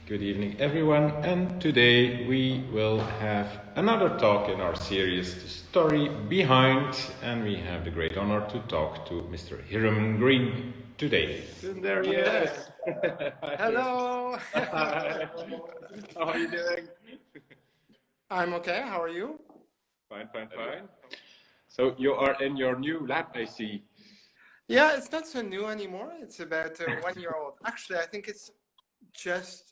Good evening, everyone, and today we will have another talk in our series, The Story Behind, and we have the great honor to talk to Mr. Hiram Green today. And there he is. Hi. Hello. Hi. How are you doing? I'm okay. How are you? Fine, fine, fine. So you are in your new lab, I see. Yeah, it's not so new anymore. It's about 1 year old. Actually, I think it's just,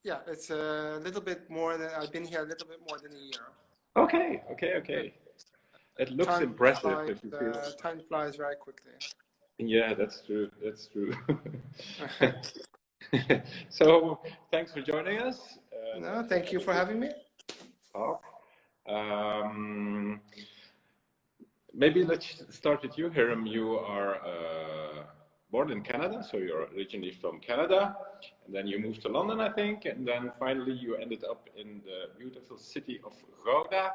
it's a little bit more than, I've been here a little bit more than a year. Okay. It looks impressive if you feel. Time flies very quickly. Yeah, that's true. So, thanks for joining us. No, thank you for having me. Maybe let's start with you, Hiram. You are born in Canada, so you're originally from Canada, and then you moved to London, I think, and then finally you ended up in the beautiful city of Gouda,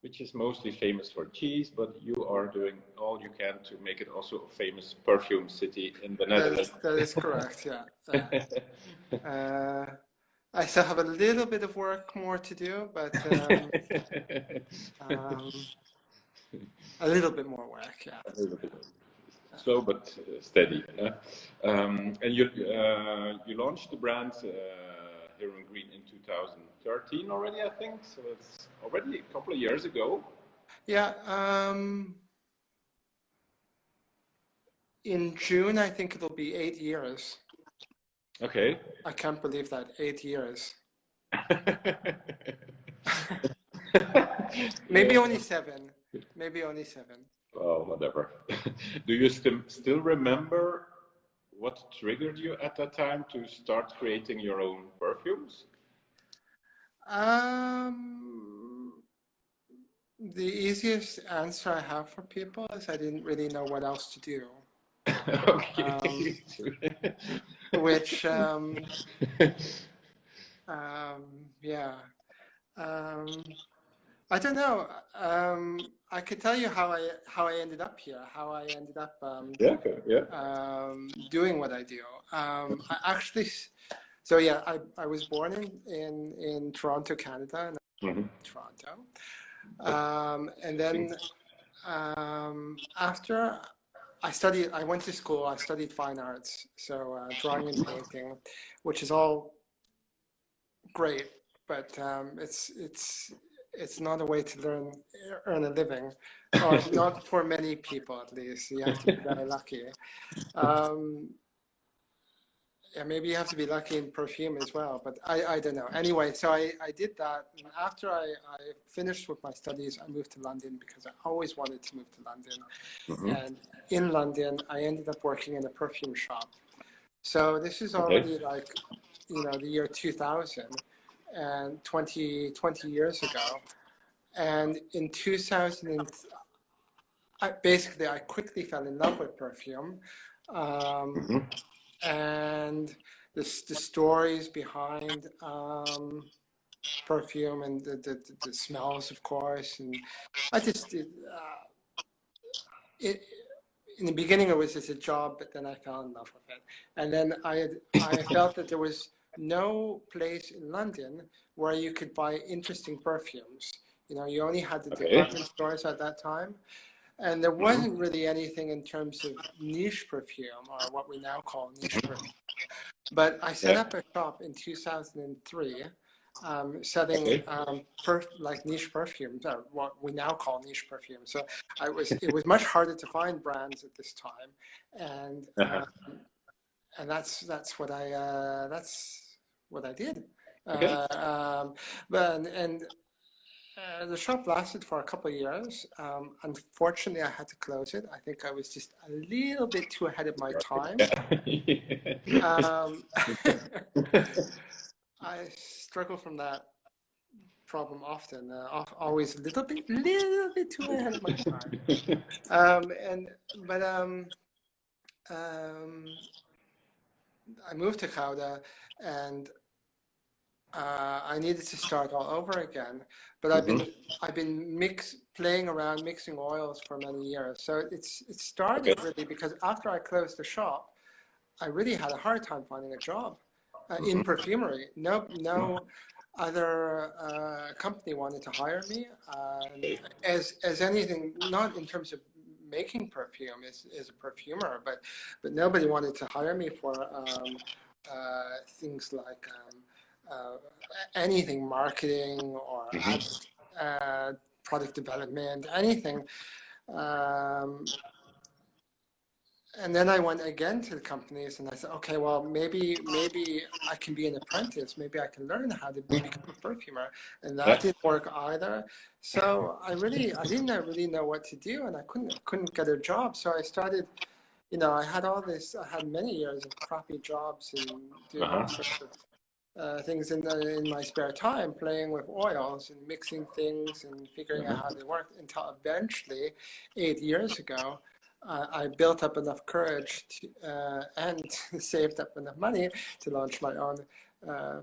which is mostly famous for cheese, but you are doing all you can to make it also a famous perfume city in the Netherlands. That is correct, yeah. I still have a little bit of work more to do, but a little bit more work, yeah. A little bit. Slow but steady. And you launched the brand Hiram Green in 2013 already, I think. So it's already a couple of years ago. Yeah. In June, I think it'll be 8 years. Okay. I can't believe that, 8 years. Maybe only 7. Maybe only 7. Oh, whatever. Do you still remember what triggered you at that time to start creating your own perfumes? The easiest answer I have for people is I didn't really know what else to do. Okay. Which, I don't know. I could tell you how I ended up here, how I ended up doing what I do. I was born in Toronto, Canada, Toronto, and then after I went to school. I studied fine arts, so drawing and painting, which is all great, but it's not a way to earn a living, or not for many people at least. You have to be very lucky. Maybe you have to be lucky in perfume as well, but I don't know. Anyway, so I did that, and after I finished with my studies, I moved to London because I always wanted to move to London. And in London, I ended up working in a perfume shop. So this is already the year 2000. And 20 years ago, and in 2000, I quickly fell in love with perfume, and the stories behind perfume and the smells, of course, and I just in the beginning it was just a job, but then I fell in love with it, and then I felt that there was no place in London where you could buy interesting perfumes. You only had the department stores at that time, and there wasn't really anything in terms of niche perfume, or what we now call niche perfume. But I set up a shop in 2003 selling niche perfumes, what we now call niche perfumes. So it was much harder to find brands at this time, and that's what I did. The shop lasted for a couple of years. Unfortunately, I had to close it. I think I was just a little bit too ahead of my time. I struggle from that problem often. Always a little bit too ahead of my time. I moved to Gouda, and I needed to start all over again. But I've been playing around mixing oils for many years. So it started really because after I closed the shop, I really had a hard time finding a job. in perfumery. No other company wanted to hire me as anything, not in terms of making perfume as a perfumer, but nobody wanted to hire me for things like anything marketing or product development, anything. And then I went again to the companies and I said, okay, well, maybe I can be an apprentice. Maybe I can learn how to become a perfumer. And that didn't work either. So I didn't really know what to do, and I couldn't get a job. So I started, I had many years of crappy jobs and doing all sorts of things in my spare time, playing with oils and mixing things and figuring out how they worked, until eventually 8 years ago, I built up enough courage and saved up enough money to launch my own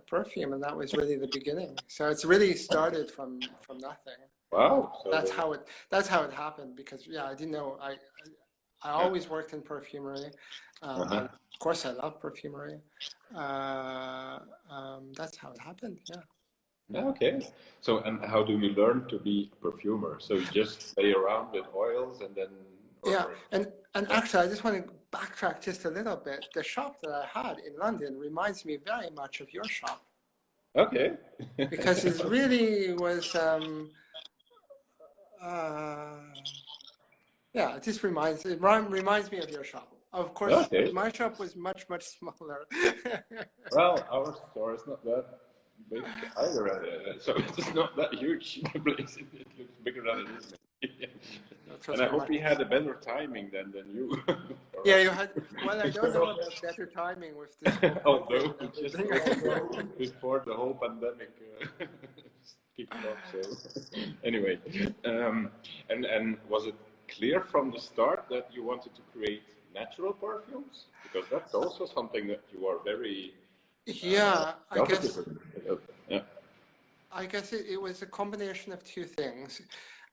perfume, and that was really the beginning. So it's really started from nothing. Wow! So that's how it happened. Because I didn't know. I always worked in perfumery. Of course, I love perfumery. That's how it happened. Yeah. Okay. So, and how do you learn to be a perfumer? So you just play around with oils and then. And actually, I just want to backtrack just a little bit. The shop that I had in London reminds me very much of your shop. Okay. Because it really was, it just reminds me of your shop. Of course, my shop was much smaller. Well, our store is not that big either, so it's not that huge. The place it looks bigger than it is. And I hope he had a better timing than you. Yeah, you had. Well, I don't know about better timing with this. Although just before the whole pandemic kicked off. So anyway, and was it clear from the start that you wanted to create natural perfumes? Because that's also something that you are very. I guess it was a combination of two things.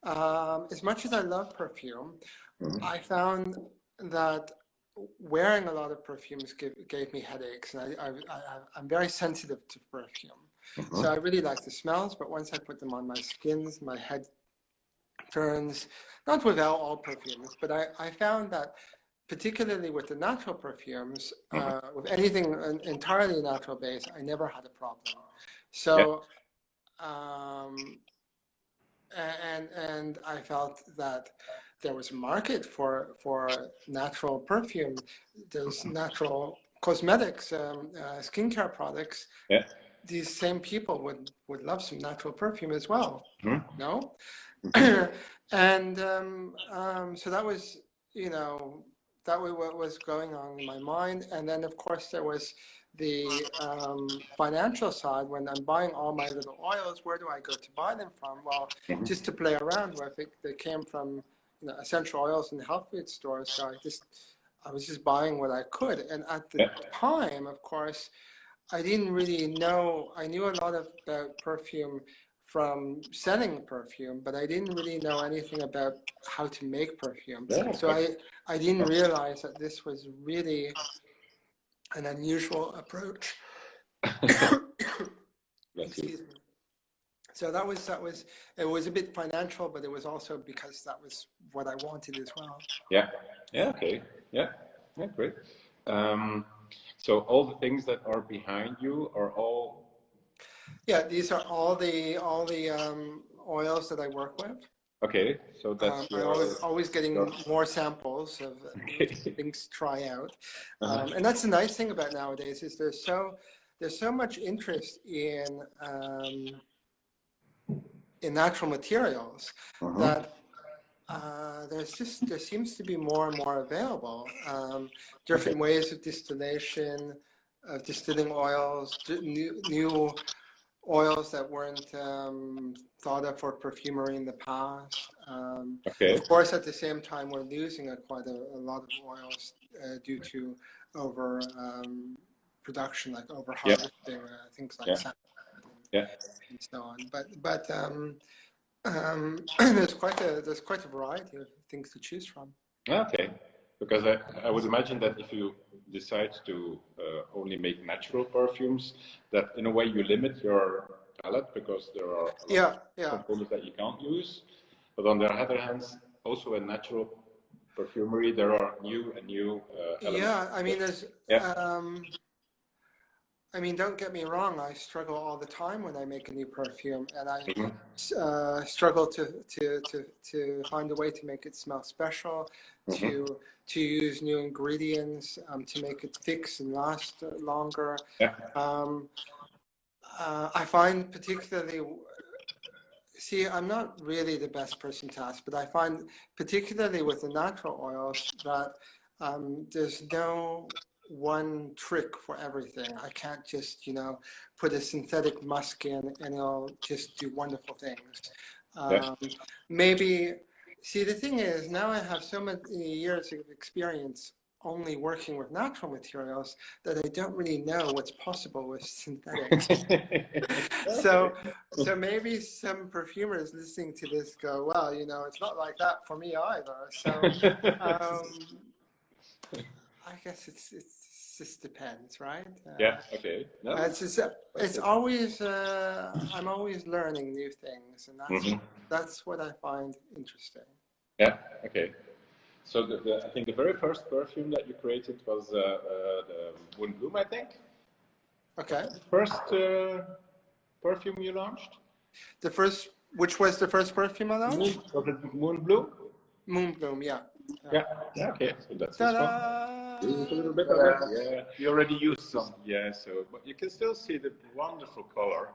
As much as I love perfume, I found that wearing a lot of perfumes gave me headaches, and I'm very sensitive to perfume. So I really like the smells, but once I put them on my skins, my head turns. Not with all perfumes, but I found that particularly with the natural perfumes, with anything entirely natural based, I never had a problem. So. And I felt that there was a market for natural perfume. There's natural cosmetics, skincare products. Yeah. These same people would love some natural perfume as well. No? And so that was, that was what was going on in my mind. And then, of course, there was the financial side. When I'm buying all my little oils, where do I go to buy them from? Well, just to play around with it, they came from essential oils and health food stores. So I was just buying what I could. And at the time, of course, I didn't really know. I knew a lot about perfume from selling perfume, but I didn't really know anything about how to make perfume. So I didn't realize that this was really an unusual approach. Excuse me. So that was it was a bit financial, but it was also because that was what I wanted as well. Okay, great. So all the things that are behind you are all. These are all the oils that I work with. Okay, so that's I'm always getting more samples of things to try out, and that's the nice thing about nowadays is there's so much interest in natural materials that there seems to be more and more available. Different ways of distillation, of distilling oils, new oils that weren't thought of for perfumery in the past. Of course, at the same time, we're losing quite a lot of oils due to over production, like over harvesting, things like salad and so on. But there's quite a variety of things to choose from. Okay, because I would imagine that if you decide to only make natural perfumes, that in a way you limit your palette because there are a lot of components that you can't use. But on the other hand, also in natural perfumery, there are new elements. Yeah, I mean, there's. I mean, don't get me wrong. I struggle all the time when I make a new perfume, and I struggle to find a way to make it smell special, to use new ingredients, to make it fix and last longer. I find particularly. See, I'm not really the best person to ask, but I find particularly with the natural oils that there's no one trick for everything. I can't just, put a synthetic musk in and it'll just do wonderful things. Maybe, see, the thing is, now I have so many years of experience only working with natural materials that I don't really know what's possible with synthetics. So maybe some perfumers listening to this go, well, it's not like that for me either. So I guess it just depends, right? Okay. No. It's always I'm always learning new things, and that's what I find interesting. Yeah. Okay. So I think the very first perfume that you created was the Moon Bloom, I think. Okay. First perfume you launched? Which was the first perfume I launched? Was it Moon Bloom? Moon Bloom, yeah. Yeah. Okay. So that's this one. Use a little bit of it. Yeah. You already used some. Yeah. So, but you can still see the wonderful color.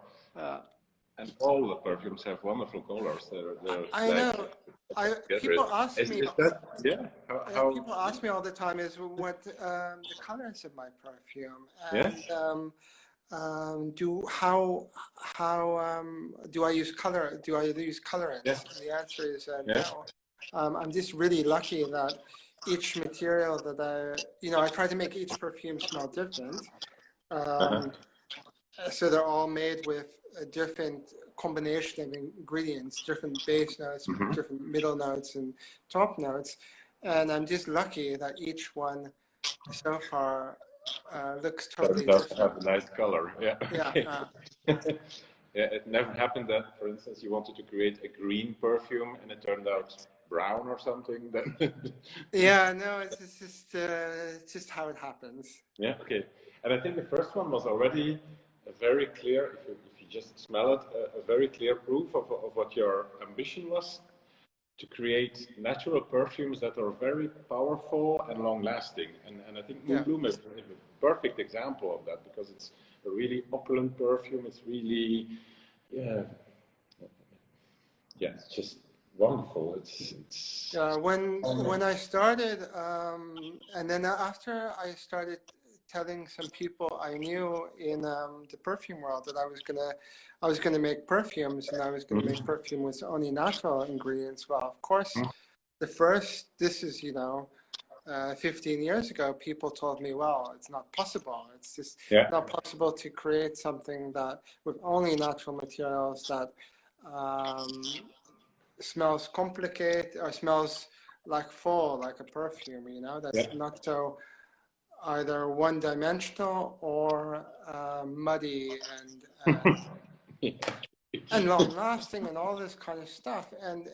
And all the perfumes have wonderful colors. I know. People ask me. Is that, how people ask me all the time is what the colors of my perfume, and do I use color? Do I use colorants? Yes. And the answer is no. I'm just really lucky that each material that I try to make each perfume smell different. So they're all made with a different combination of ingredients, different base notes, different middle notes, and top notes. And I'm just lucky that each one so far looks totally different. Does have a nice color. Yeah. Yeah. It never happened that, for instance, you wanted to create a green perfume and it turned out brown or something. Yeah, no, it's just how it happens. Yeah. Okay. And I think the first one was already a very clear, if you just smell it, a very clear proof of what your ambition was, to create natural perfumes that are very powerful and long-lasting. And I think Moon Bloom is a perfect example of that, because it's a really opulent perfume. It's really, it's just wonderful. It's when I started, and then after I started telling some people I knew in the perfume world that I was gonna make perfumes, and I was gonna make perfume with only natural ingredients. Well, of course, this is 15 years ago, people told me, well, it's not possible. It's just not possible to create something that with only natural materials that smells complicated or smells like fall, like a perfume. That's not so either one-dimensional or muddy and long-lasting and all this kind of stuff. And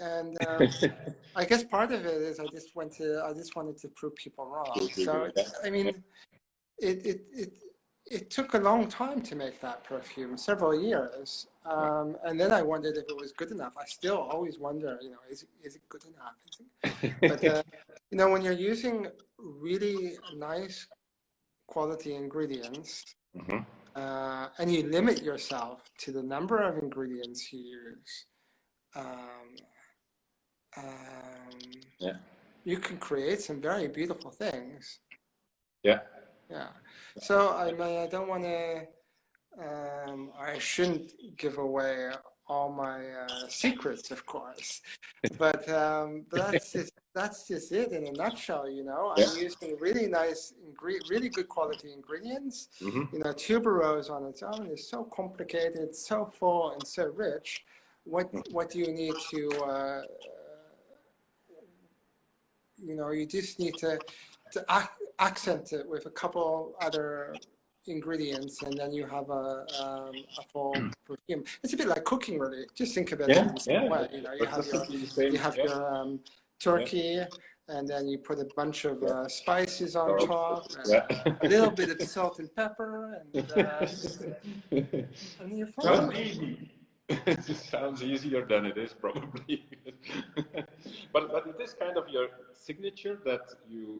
I guess part of it is I just wanted to prove people wrong. So I mean, it took a long time to make that perfume, several years, and then I wondered if it was good enough. I still always wonder, is it good enough? But when you're using really nice quality ingredients, and you limit yourself to the number of ingredients you use, you can create some very beautiful things. Yeah. So I don't want to. I shouldn't give away all my secrets, of course, but that's just it in a nutshell. I'm using really nice, really good quality ingredients. Tuberose on its own is so complicated, so full, and so rich. What do you need to? You just need to accent it with a couple other ingredients, and then you have a full perfume. It's a bit like cooking, really. Just think of it in the same way. You know, you have your turkey, and then you put a bunch of spices on top, and a little bit of salt and pepper, and you're fine. Sounds easy. It sounds easier than it is, probably. but it is kind of your signature that you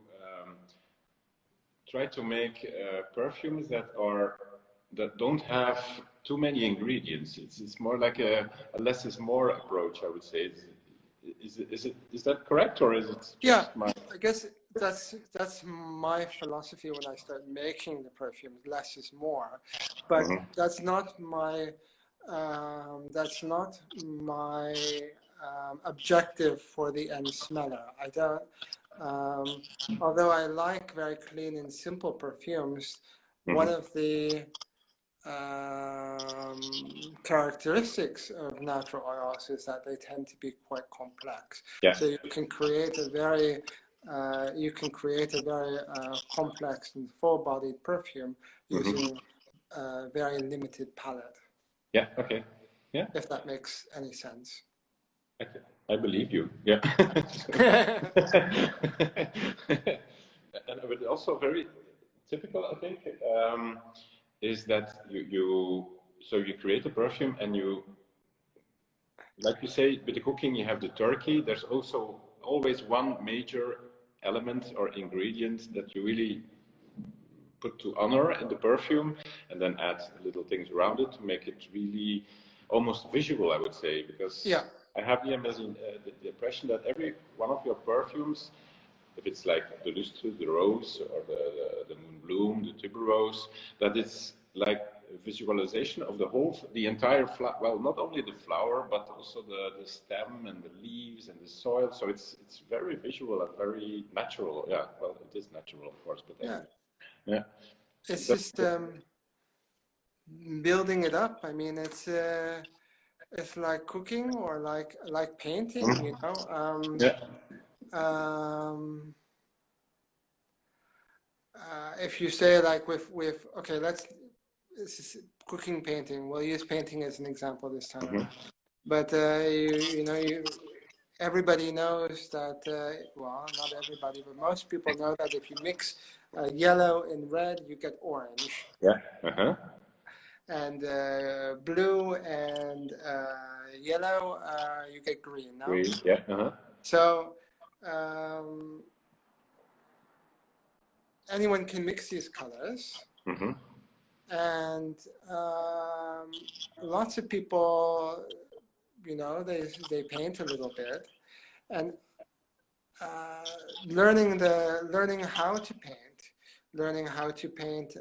try to make perfumes that don't have too many ingredients. It's more like a less is more approach, I would say. Is that correct, or is it? Yeah, I guess that's my philosophy when I start making the perfume. Less is more, but that's not my objective for the end smeller. I don't. Although I like very clean and simple perfumes, one of the characteristics of natural oils is that they tend to be quite complex. Yeah. So you can create a very complex and full-bodied perfume using a very limited palette. Yeah. Okay. Yeah. If that makes any sense. Okay. I believe you. Yeah. And but also very typical, I think, is that you create a perfume, and you, like you say, with the cooking you have the turkey. There's also always one major element or ingredient that you really put to honor in the perfume, and then add little things around it to make it really almost visual, I would say, because I have the impression that every one of your perfumes, if it's like the lustre, the rose, or the moon bloom, the tuberose, that it's like a visualization of the entire flower. Well, not only the flower, but also the stem and the leaves and the soil. So it's very visual and very natural. Yeah, well, it is natural, of course, but yeah. It's just building it up. I mean, it's like cooking or like painting, you know. If you say like with okay, this is cooking, painting. We'll use painting as an example this time. But everybody knows that. Well, not everybody, but most people know that if you mix yellow and red, you get orange. Yeah. And blue and yellow, you get green. No? Green. Yeah. So anyone can mix these colors, and lots of people, you know, they paint a little bit, and learning how to paint. Learning how to paint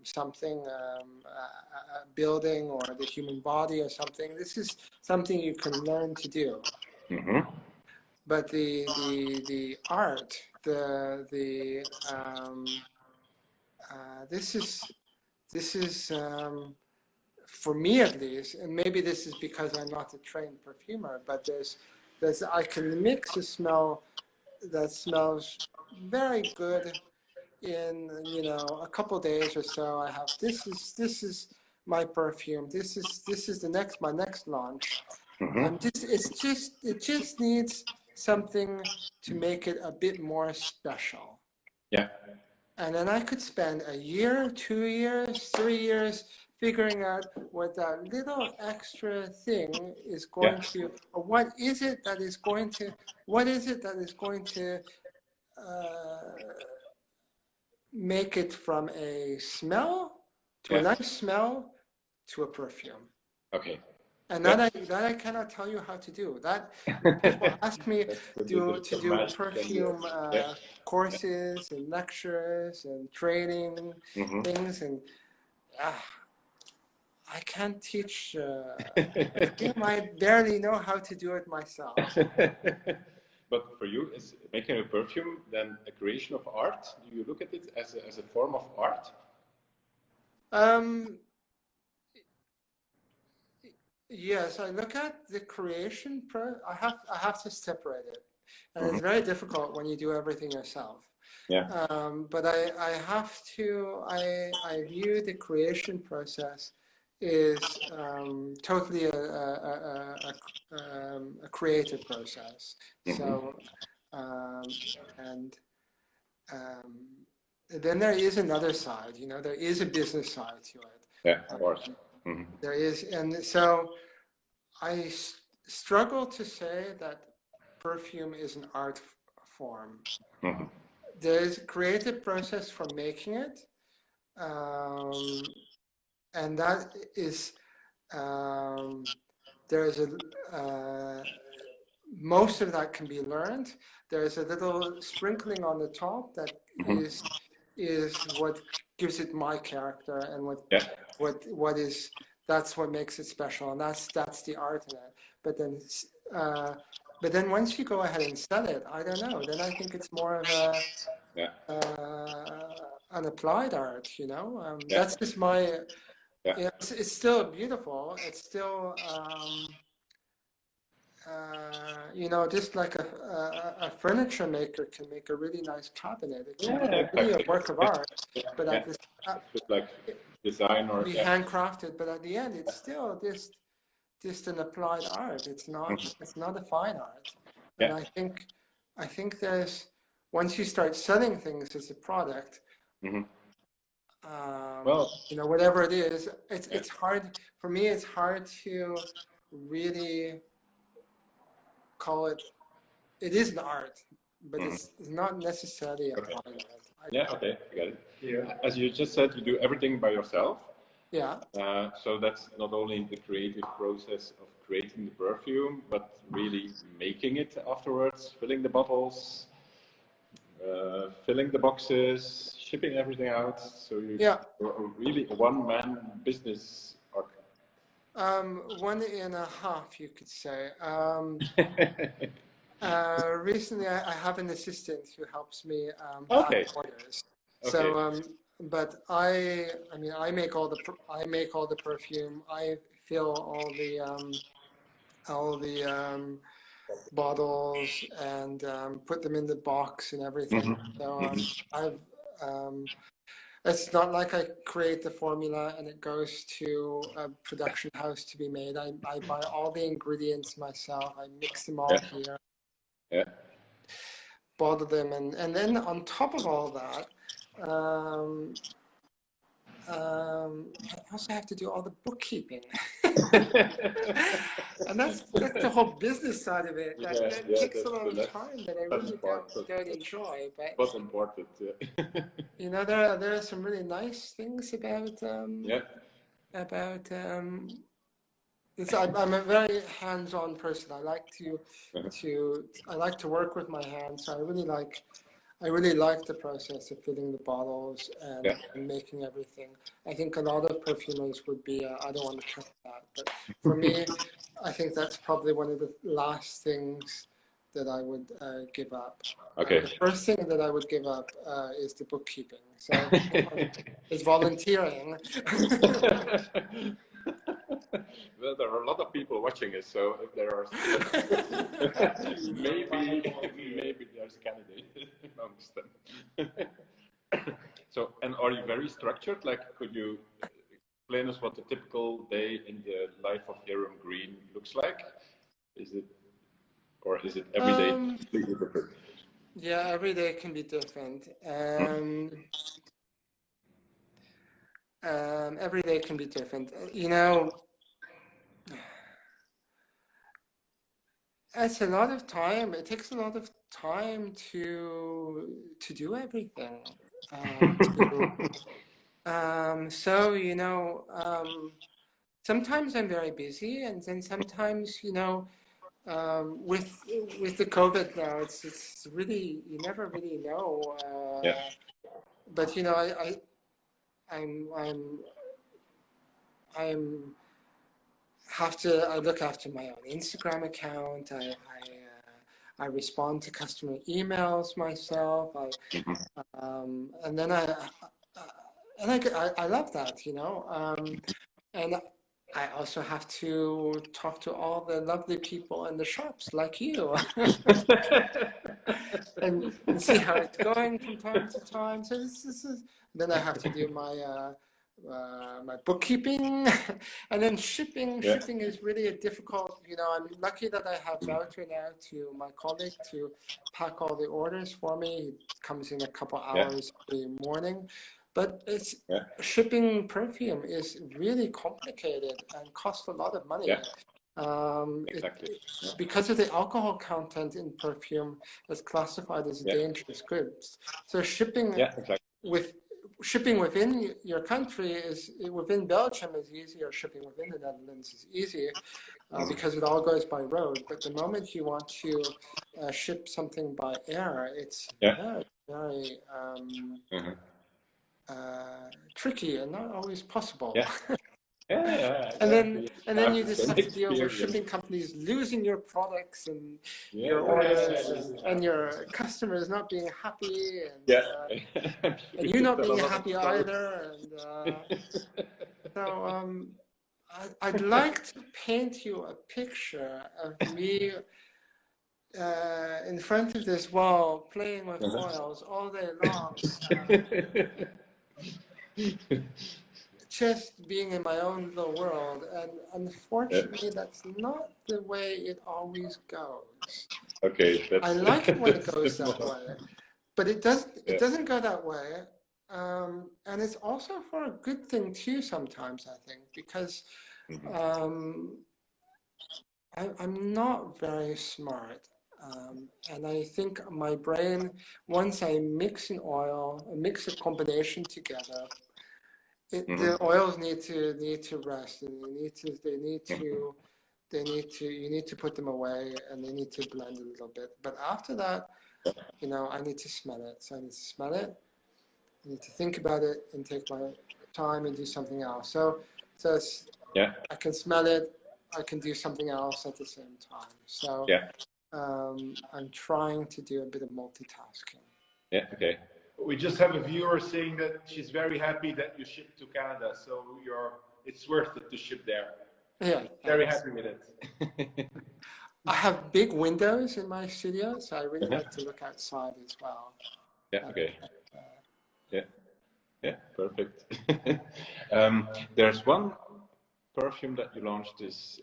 something, a building or the human body or something. This is something you can learn to do. But the art, this is for me at least, and maybe this is because I'm not a trained perfumer, but I can mix a smell that smells very good in, you know, a couple days or so. I have this is my perfume. This is my next launch. And it just needs something to make it a bit more special. Yeah. And then I could spend a year, 2 years, 3 years figuring out what that little extra thing is going to, or what is it that is going to make it from a smell to a nice smell to a perfume. Okay. And that I cannot tell you how to do. That people ask me to do perfume courses and lectures and training things, and I can't teach perfume. I barely know how to do it myself. But for you, is making a perfume then a creation of art? Do you look at it as a form of art? Yes, I look at the creation. I have to separate it, and it's very difficult when you do everything yourself. Yeah. But I have to, I view the creation process is totally a creative process. So, and then there is another side, you know, there is a business side to it. Yeah, of course. There is, and so I struggle to say that perfume is an art form. There's a creative process for making it, and that is there's most of that can be learned. There's a little sprinkling on the top that is what gives it my character, and what is, that's what makes it special, and that's the art in it. But then once you go ahead and sell it, I don't know. Then I think it's more of a an applied art, you know. That's just my. It's still beautiful. It's still. You know, just like a furniture maker can make a really nice cabinet. It can be really a work of art, but at this, like design or be handcrafted. But at the end, it's still just an applied art. It's not a fine art. And I think there's, once you start selling things as a product, well, you know, whatever it is, it's hard for me. It's hard to really call it. It is an art, but it's not necessarily a fine art. Okay, I got it. Yeah. As you just said, you do everything by yourself. Yeah. So that's not only the creative process of creating the perfume, but really making it afterwards, filling the bottles, filling the boxes, shipping everything out. So you're really a one-man business. 1.5, you could say. Recently, I have an assistant who helps me pack orders. So, but I mean, I make all the perfume. I fill all the bottles and put them in the box and everything. So it's not like I create the formula and it goes to a production house to be made. I buy all the ingredients myself. I mix them all here. Bottle them, and then on top of all that, I also have to do all the bookkeeping. And that's the whole business side of it. That takes a lot of time that I really don't enjoy. But important. You know, there are some really nice things about I'm a very hands-on person. I like to work with my hands. So I really like the process of filling the bottles and making everything. I think a lot of perfumers would be, I don't want to touch that. But for me, I think that's probably one of the last things that I would give up. Okay. The first thing that I would give up is the bookkeeping. So it's volunteering. Well, there are a lot of people watching us, so if there are maybe there's a candidate amongst them. So, and are you very structured? Like, could you explain us what a typical day in the life of Hiram Green looks like? Is it every day completely different? Yeah, every day can be different. Every day can be different. You know, it's a lot of time. It takes a lot of time to do everything. So you know, sometimes I'm very busy, and then sometimes, you know, with the COVID now, it's really, you never really know. But you know, I look after my own Instagram account. I respond to customer emails myself. And then I love that, you know. And I also have to talk to all the lovely people in the shops like you and see how it's going from time to time. So this is then I have to do my bookkeeping and then shipping. Yeah. Shipping is really a difficult, I'm lucky that I have voucher now to my colleague to pack all the orders for me. He comes in a couple Yeah. hours every morning. But Yeah. shipping perfume is really complicated and costs a lot of money. Yeah. Exactly. Yeah. Because of the alcohol content in perfume, it's classified as a Yeah. dangerous goods. So shipping Yeah. Exactly. shipping within your country within Belgium is easier. Shipping within the Netherlands is easier because it all goes by road. But the moment you want to ship something by air, it's Yeah. very Mhm. tricky and not always possible. Yeah. Yeah. And Exactly. then you just Same have to deal with experience. shipping companies losing your products and Yeah. your orders and your customers not being happy and Yeah. and you not being happy either. And so I'd like to paint you a picture of me in front of this wall playing with oils all day long. Just being in my own little world, and unfortunately, that's not the way it always goes. Okay. I like it when it goes that way, but it doesn't go that way, and it's also for a good thing too. Sometimes I think because I'm not very smart. And I think my brain, once I mix an oil, mix a combination together, the oils need to rest, and you need to put them away, and they need to blend a little bit. But after that, I need to smell it. So I need to smell it. I need to think about it and take my time and do something else. So I can smell it. I can do something else at the same time. So I'm trying to do a bit of multitasking. Yeah. Okay. We just have a viewer saying that she's very happy that you shipped to Canada, so it's worth it to ship there. Yeah. Very happy with it. I have big windows in my studio, so I really like to look outside as well. Yeah. Okay. Yeah. Yeah. Perfect. There's one perfume that you launched is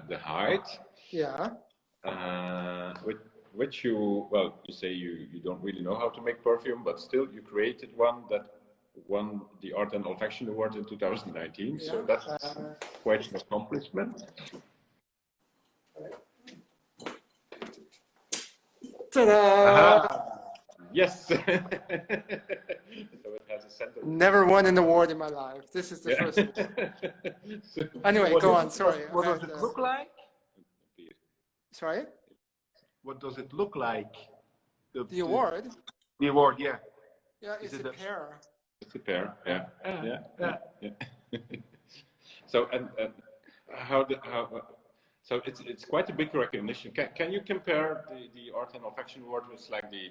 the Hide. Yeah. Which you say you don't really know how to make perfume, but still you created one that won the Art and Olfaction Award in 2019. Yeah. So that's quite an accomplishment. Ta-da! Yes. So it has a sentence. Never won an award in my life. This is the first one. Anyway, go on. Sorry. What does it look like? Sorry? What does it look like? The award? The award, yeah. Yeah, it's a pear. It's a pear, yeah. So so it's quite a big recognition. Can you compare the Art and Olfaction Award with like the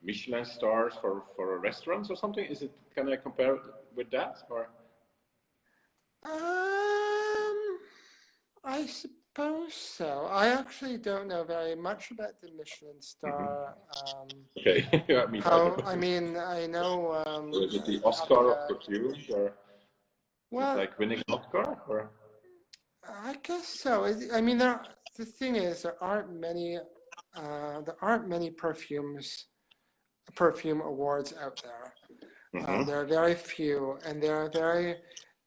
Michelin stars for restaurants or something? Can I compare it with that or? I suppose so. I actually don't know very much about the Michelin star. Okay. I mean, I know. Is it the Oscar of perfumes, or well, like winning an Oscar, or? I guess so. I mean, the thing is, there aren't many perfume awards out there. There are very few, and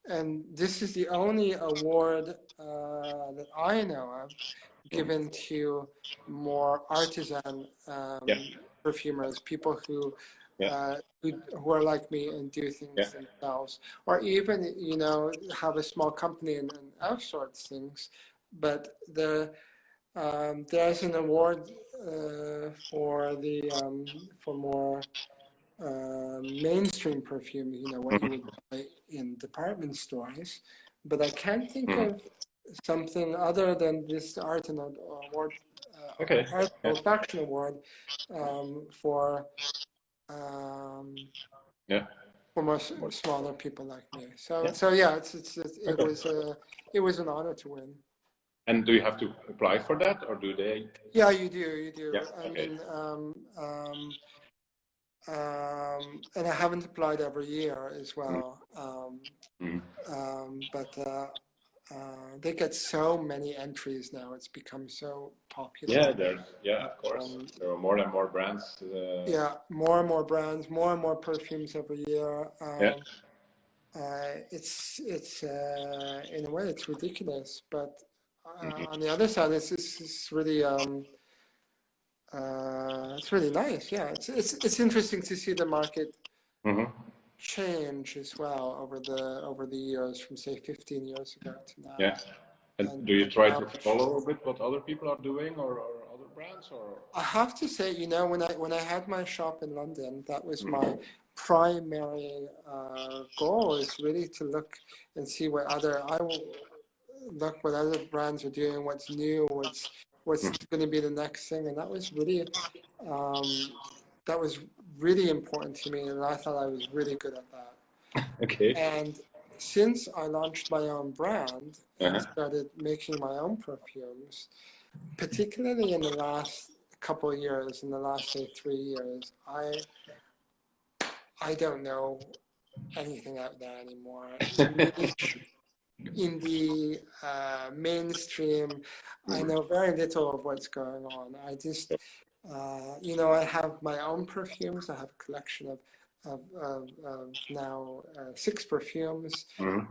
and this is the only award that I know of given to more artisan perfumers, people who are like me and do things themselves, or even have a small company and outsource things. But there's an award for more mainstream perfume, what you would buy in department stores. But I can't think of something other than this Art and Award, Art Olfaction Award for for most smaller people like me. So Yeah. so yeah, Okay. it was an honor to win. And do you have to apply for that, or do they? Yeah, you do. Yeah. I Okay. mean, and I haven't applied every year as well. Mhm. But they get so many entries now. It's become so popular. Yeah, of course. Um, There are more and more brands. yeah, more and more brands, more and more perfumes every year. Yeah. It's in a way it's ridiculous, but Mhm. on the other side, it's really nice. Yeah, it's interesting to see the market Mhm. change as well over the years from say 15 years ago to now. Yeah. And do you And try now, to follow a bit what other people are doing, or other brands, or? I have to say, you know, when I had my shop in London, that was Mhm. my primary goal, is really to look and see what other look what other brands are doing, what's new, what's going to be the next thing, and um, that was really important to me, and I thought I was really good at that. Okay. And since I launched my own brand and Uh-huh. started making my own perfumes, particularly in the last couple of years, in the last say 3 years, I don't know anything out there anymore. Niche, indie, mainstream, I know very little of what's going on. I just, you know, I have my own perfumes. I have a collection of now 6 perfumes. Mhm.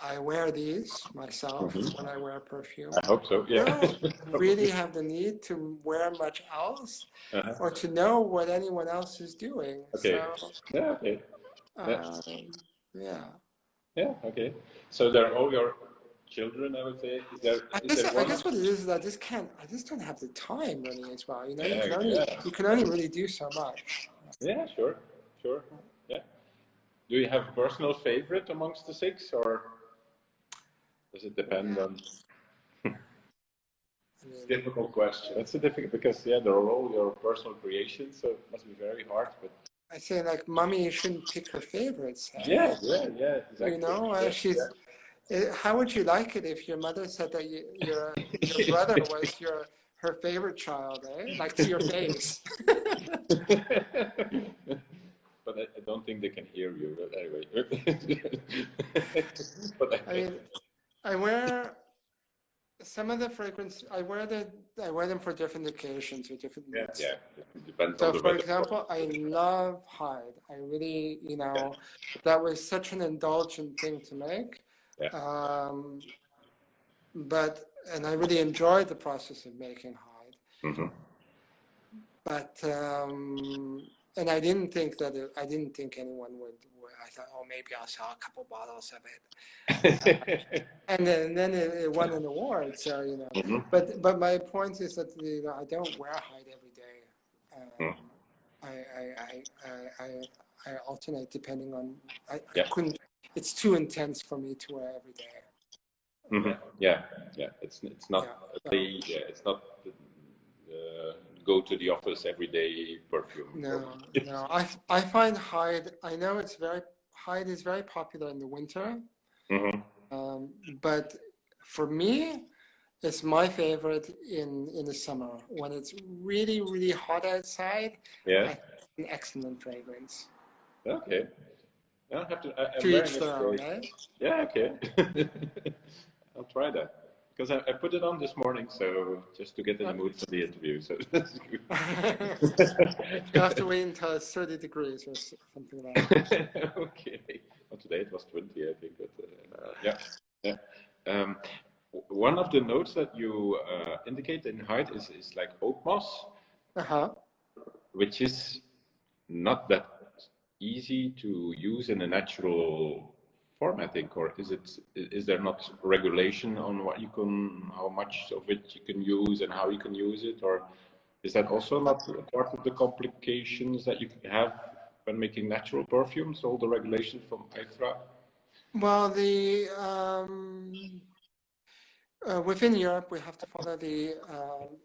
I wear these myself Mhm. when I wear perfume. I hope so. I Yeah. don't really Probably. have the need to wear much else Uh-huh. or to know what anyone else is doing. Okay. So, Yeah. Okay. Yeah. um, yeah. Yeah. Okay. So they're all your children, I would say. Is there I one? guess what it is I just can't, I just don't have the time really as well. You know, Yeah. Yeah. you can only really do so much. Yeah. Sure. Sure. Yeah. Do you have a personal favorite amongst the 6, or does it depend Yeah. on? I mean, Difficult question. That's a difficult, because yeah, they're all your personal creations, so it must be very hard. But I say like, mommy, you shouldn't pick her favorites. yeah, Hey? yeah, You exactly. know, Yeah, how would you like it if your mother said that your brother was her favorite child, eh? Like to your face. but I don't think they can hear you. But anyway, but I mean, I wear some of the fragrance. I wear them for different occasions or different yeah, moods. yeah, it depends on So, the for weather. example, I love Hyde. I really, you know, that was such an indulgent thing to make. Yeah. Um, and I really enjoyed the process of making Hyde. Mm-hmm. But and I didn't think I didn't think anyone would. I thought, oh, maybe I'll sell a couple bottles of it, and then it won an award. So you know, Mm-hmm. but my point is that, you know, I don't wear Hyde every day. Mm. I alternate depending on. I Yeah. couldn't. It's too intense for me to wear every day. Mm-hmm. Yeah, yeah. It's not Yeah. yeah, it's not go to the office every day perfume. No. I find Hyde. I know Hyde is very popular in the winter, Mm-hmm. but for me, it's my favorite in the summer when it's really really hot outside. Yeah. I an excellent fragrance. Okay. I'll have to. I'm To wearing each it their own, today. eh? Yeah. Okay. I'll try that, because I put it on this morning, so just to get in the mood for the interview. So that's good. You have to wait until it's 30 degrees or something like that. Okay. Well, today it was 20, I think. But yeah. Yeah. Um, one of the notes that you indicate in height is like oak moss, Uh-huh. which is not that easy to use in a natural form, I think, or is there not regulation on what you can, how much of it you can use and how you can use it, or is that also not part of the complications that you have when making natural perfumes, all the regulations from IFRA? Well, within Europe, we have to follow the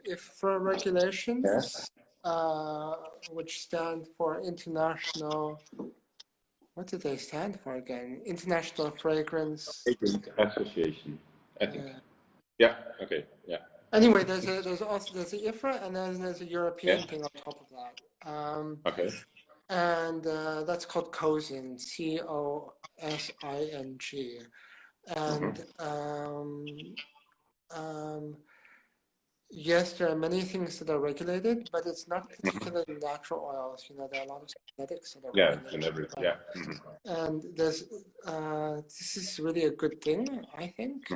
IFRA Yeah. regulations, which stand for International what did they stand for again? International Fragrance. Fragrance Association, I think. Yeah. Yeah. Okay. Yeah. Anyway, there's also the IFRA, and then there's a European thing on top of that. Okay. And that's called COSING, COSING. And yes, there are many things that are regulated, but it's not particularly natural oils. You know, there are a lot of synthetics that are regulated. And everything. Yeah. And there's this is really a good thing, I think.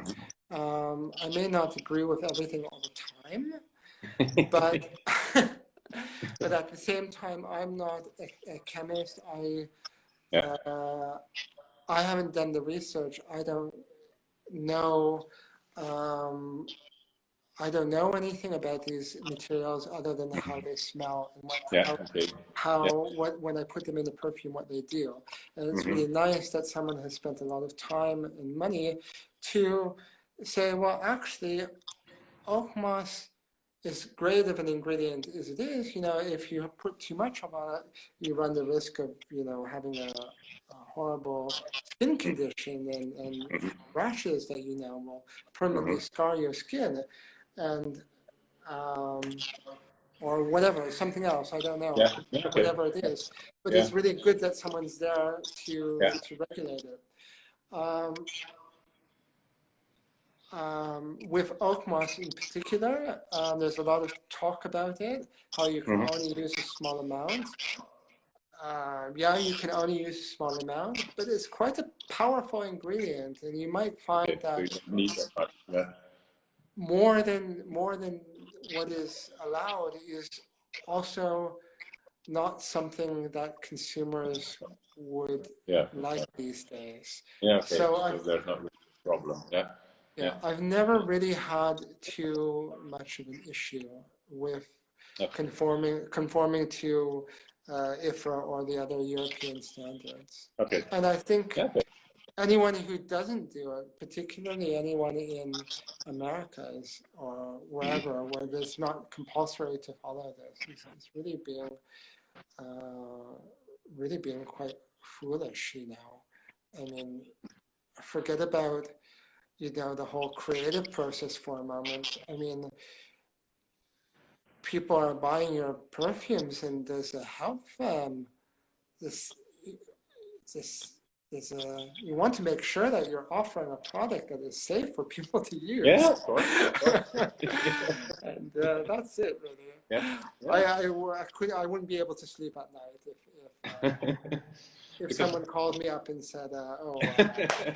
I may not agree with everything all the time, but but at the same time, I'm not a chemist. I haven't done the research. I don't know. I don't know anything about these materials other than how they smell and when I put them in the perfume, what they do. And it's really nice that someone has spent a lot of time and money to say, well, actually, oak moss is great of an ingredient as it is. You know, if you put too much of it, you run the risk of, you know, having a horrible skin condition and rashes that, you know, will permanently scar your skin. And or whatever, something else, I don't know, whatever it is. But it's really good that someone's there to regulate it. With oak moss in particular, there's a lot of talk about it, how you can only use a small amount. You can only use a small amount, but it's quite a powerful ingredient, and you might find that So you don't need that much. Yeah. more than what is allowed is also not something that consumers would like these days. Yeah. Okay. So there's not really a problem. Yeah. I've never really had too much of an issue with conforming to IFRA or the other European standards. Okay. And I think anyone who doesn't do it, particularly anyone in America or wherever, where it's not compulsory to follow this, is really being quite foolish, you know. I mean, forget about, you know, the whole creative process for a moment. I mean, people are buying your perfumes, and there's a health you want to make sure that you're offering a product that is safe for people to use. Yeah, of course. And that's it, really. Yeah. I wouldn't be able to sleep at night if someone called me up and said, I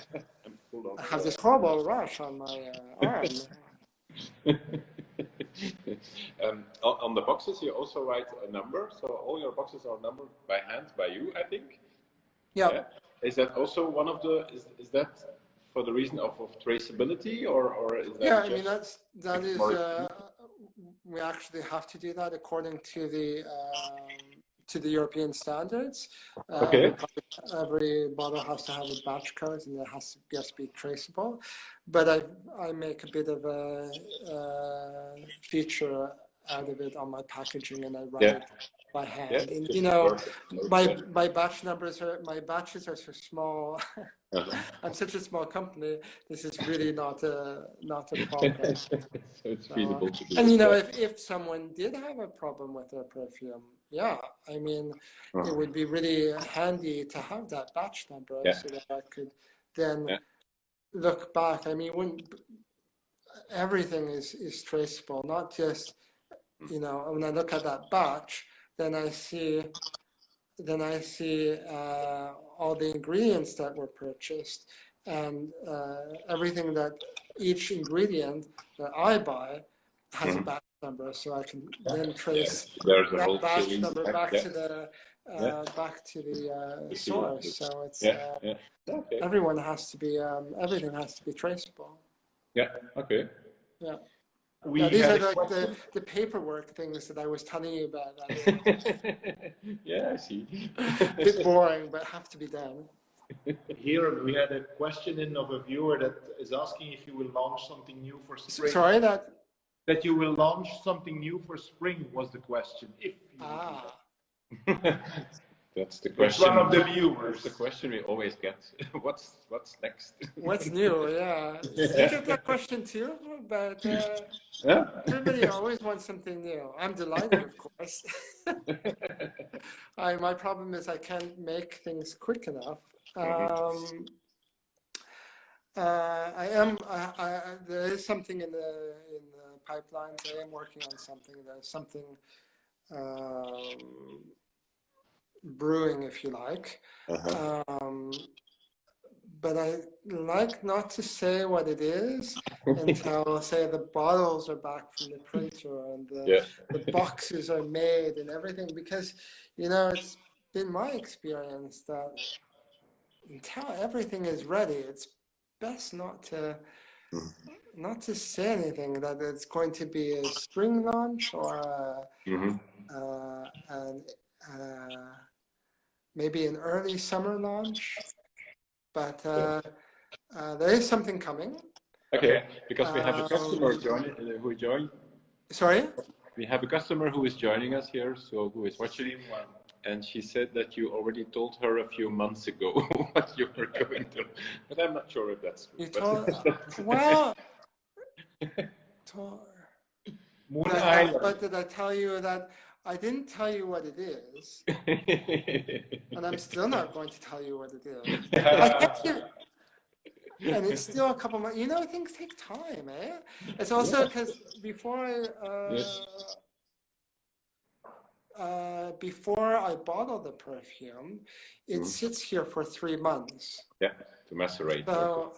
have this horrible rash on my arm. On the boxes, you also write a number. So all your boxes are numbered by hand by you, I think. Yeah. Is that also one of the? Is that for the reason of traceability, or is that? Yeah, I mean that is. We actually have to do that according to the European standards. Every bottle has to have a batch code, and it has to just be traceable. But I make a bit of a feature out of it on my packaging, and I write it by hand. And you know, my batches are so small. I'm such a small company. This is really not a problem. So it's feasible to do. And you know, if someone did have a problem with their perfume, I mean, it would be really handy to have that batch number so that I could then look back. I mean, everything is traceable, not just, you know, when I look at that batch, then I see all the ingredients that were purchased and everything that each ingredient that I buy has a batch number, so I can then trace that batch number back to the source. So it's everyone has to be everything has to be traceable. Yeah. Okay. Yeah. These are like the paperwork things that I was telling you about. Yeah, I see. A bit boring, but have to be done. Here we had a question in of a viewer that is asking if you will launch something new for spring. Sorry, that you will launch something new for spring was the question. If you That's the It's question. one of the That's viewers. the question we always get. What's next? What's new? Yeah, you get that question too, but Yeah. everybody always wants something new. I'm delighted, of course. My problem is I can't make things quick enough. There is something in the pipeline. I am working on something. There's something brewing, if you like. But I like not to say what it is until, say, the bottles are back from the printer and the boxes are made and everything, because, you know, it's been my experience that until everything is ready, it's best not to say anything that it's going to be a spring launch or maybe an early summer launch. But there is something coming. Okay, because we have a customer who joined. Sorry? We have a customer who is joining us here, so who is watching, and she said that you already told her a few months ago what you were going to, but I'm not sure if that's true. You told, well, but did I tell you that I didn't tell you what it is, and I'm still not going to tell you what it is. I can't give, and it's still a couple months. You know, things take time, eh? It's also because before I bottle the perfume, it sits here for 3 months. Yeah, to macerate. So,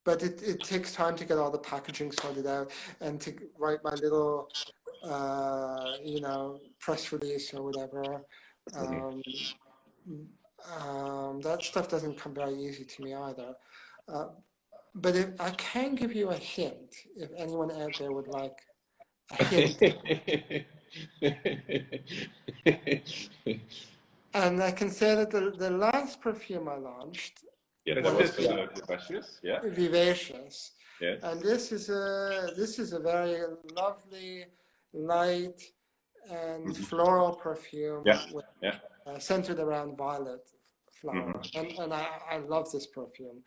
but it takes time to get all the packaging sorted out and to write my little, you know, press release or whatever. That stuff doesn't come very easy to me either. But I can give you a hint if anyone out there would like a hint. And I can say that the last perfume I launched was Vivacious, yeah. Vivacious. Yes. And this is a very lovely, light and floral perfume centered around violet flower. And I love this perfume.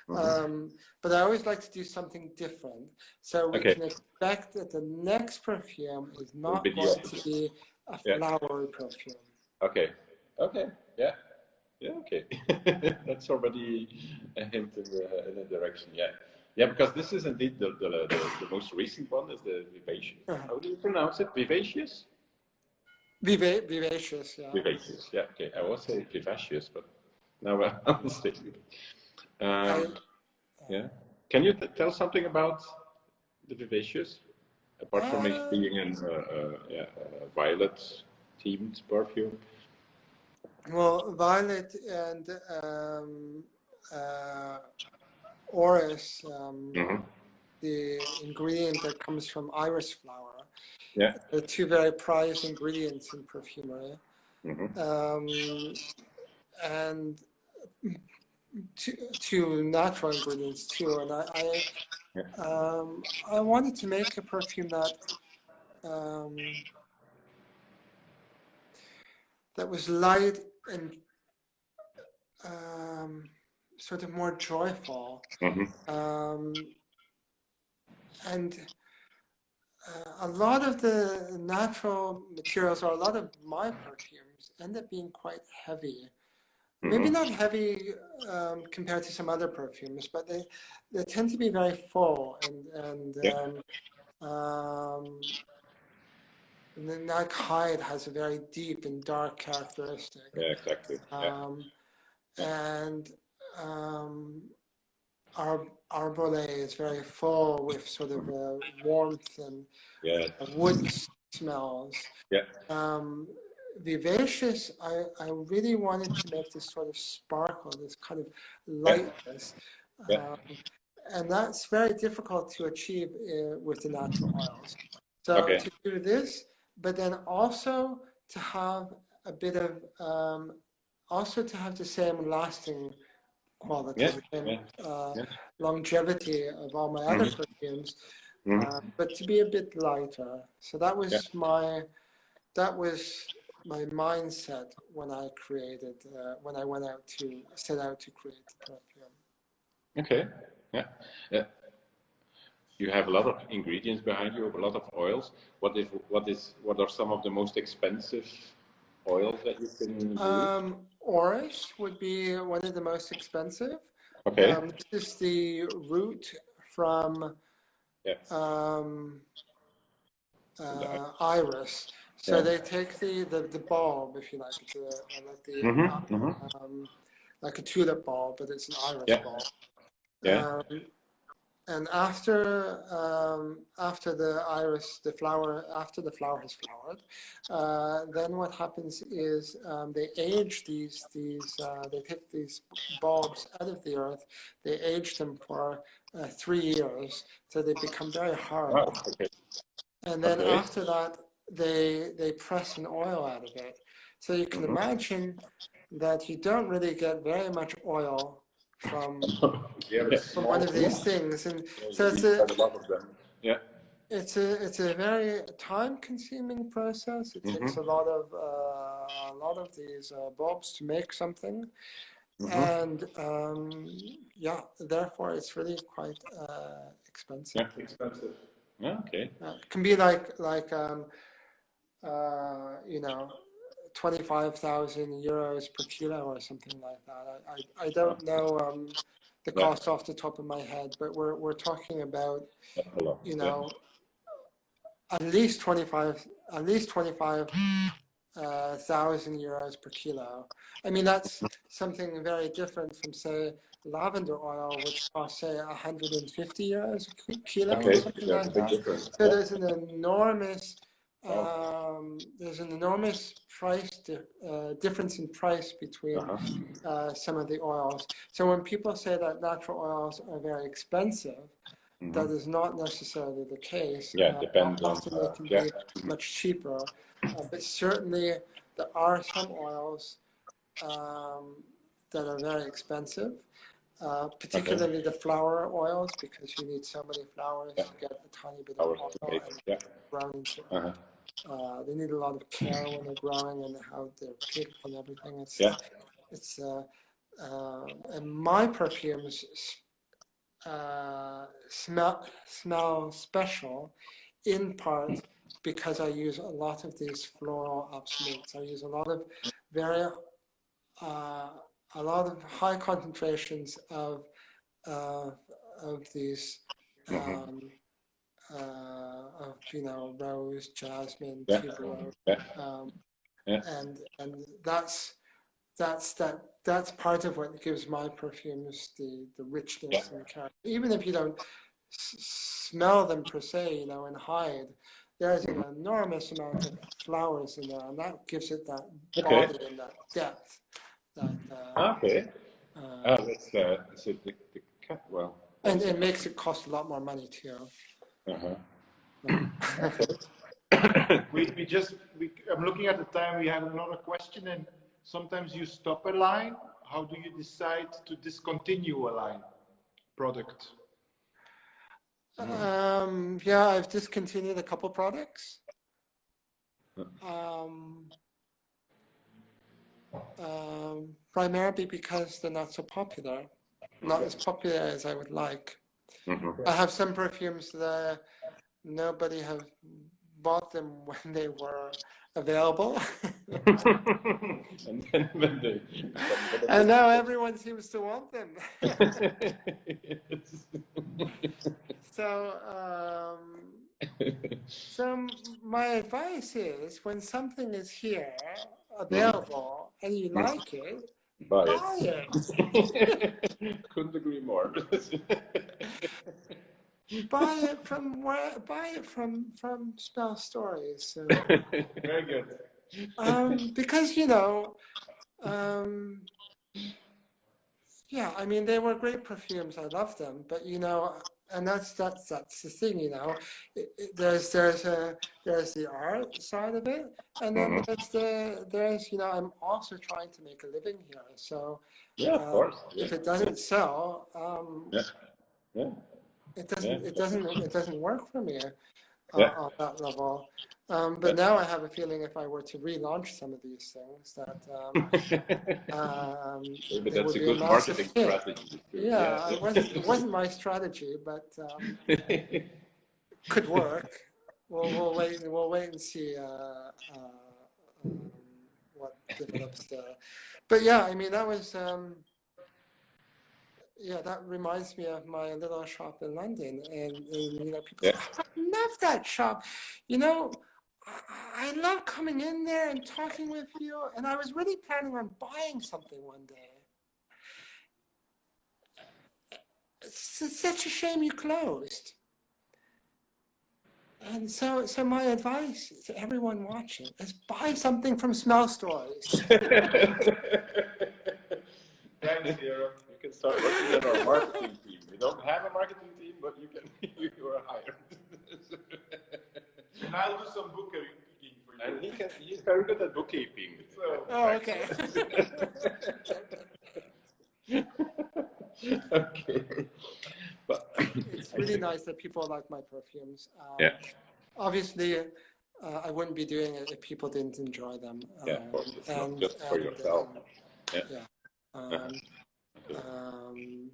But I always like to do something different. So we can expect that the next perfume is not going to be a flowery perfume. Okay. Yeah. Yeah. Okay. That's already a hint in the direction. Yeah. Yeah, because this is indeed the most recent one. Is the Vivacious. How do you pronounce it? Vivacious. Vivacious. Yeah. Vivacious. Yeah. Okay. I was saying Vivacious, but now I'm mistaken. Yeah. Can you tell something about the Vivacious, apart from it being a violet themed perfume? Well, violet and orris, the ingredient that comes from iris flower. Yeah. The two very prized ingredients in perfumery. And two natural ingredients too. And I wanted to make a perfume that that was light and sort of more joyful. And a lot of the natural materials, or a lot of my perfumes, end up being quite heavy. Maybe not heavy compared to some other perfumes, but they tend to be very full and then like Hyde has a very deep and dark characteristic. Yeah, exactly. And Arboree is very full with sort of warmth and wood smells. Vivacious, I really wanted to make this sort of sparkle, this kind of lightness. And that's very difficult to achieve with the natural oils. So to do this, but then also to have a bit of, also to have the same lasting quality, longevity of all my other perfumes. but to be a bit lighter. So that was my mindset when I created when I set out to create the perfume. Okay. Yeah. You have a lot of ingredients behind you, a lot of oils. What are some of the most expensive oils that you can use? Orris would be one of the most expensive. Okay. This is the root from iris. So they take the bulb, if you like. It's like a tulip bulb, but it's an iris bulb. Yeah. And after the flower has flowered, then what happens is they age these. They take these bulbs out of the earth. They age them for 3 years, so they become very hard. Wow. Okay. And then after that, they press an oil out of it. So you can imagine that you don't really get very much oil from one of these things, and so it's a very time-consuming process. It takes a lot of these bulbs to make something, and therefore it's really quite expensive. Yeah, expensive. Yeah, okay. It can be like 25,000 euros per kilo or something like that. I don't know the cost off the top of my head, but we're talking about at least 25,000 euros per kilo. I mean, that's something very different from, say, lavender oil, which costs, say, 150 euros a kilo or something like that. So there's an enormous price difference in price between some of the oils. So when people say that natural oils are very expensive, that is not necessarily the case. Depends often on. They can be much cheaper, but certainly there are some oils that are very expensive, particularly the flower oils, because you need so many flowers to get a tiny bit of oil and grown into. They need a lot of care when they're growing and how they're picked and everything. And my perfumes smell special, in part because I use a lot of these floral absolutes. I use a lot of high concentrations of these rose, jasmine, tuberose, and that's part of what gives my perfumes the richness and character. Even if you don't smell them per se, and hide, there's an enormous amount of flowers in there, and that gives it that body and that depth. And it makes it cost a lot more money too. I'm looking at the time. We have another question, and sometimes you stop a line. How do you decide to discontinue a line product? I've discontinued a couple products. Primarily because they're not so popular, not as popular as I would like. I have some perfumes that nobody have bought them when they were available. And now everyone seems to want them. So my advice is, when something is here, available, and you like it, buy it. Couldn't agree more. Buy it from Smell Stories. Very good. Because I mean, they were great perfumes. I love them, but and that's the thing. There's the art side of it, and then there's I'm also trying to make a living here. So of course. if it doesn't sell, it doesn't work for me Yeah. on that level. But now I have a feeling if I were to relaunch some of these things, that Maybe they that's would a be good massive marketing hit. strategy. Yeah, it wasn't my strategy, but could work. We'll wait and see what develops there. But yeah, I mean that was yeah, that reminds me of my little shop in London, and you know, people say, Yeah. "Oh, I love that shop. You know, I love coming in there and talking with you." And I was really planning on buying something one day. It's such a shame you closed. And so my advice to everyone watching is buy something from smell stores. Thanks, Hiram. You can start working in our marketing team. We don't have a marketing team, but you can. You are hired. And I'll do some bookkeeping for you. And he's very good at bookkeeping. So, Oh, okay. Okay. But It's really nice that people like my perfumes. Yeah. Obviously, I wouldn't be doing it if people didn't enjoy them. Yeah, of course. It's not just for yourself. Yeah.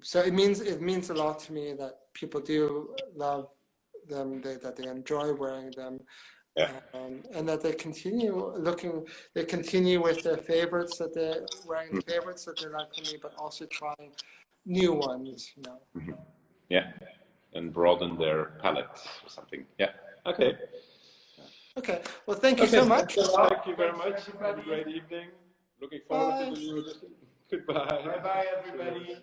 So it means a lot to me that people do love them, that they enjoy wearing them, and that they continue with their favorites, that they're wearing the favorites that they like from me, but also trying new ones, you know. Mm-hmm. Yeah, and broaden their palette or something. Yeah. Okay. Okay. Well, thank you so much. Thank you very much. Have a great evening. Looking forward to the new edition. Goodbye. Bye-bye, everybody.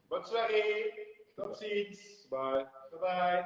Bonne soirée. Tot ziens. Bye. Bye-bye.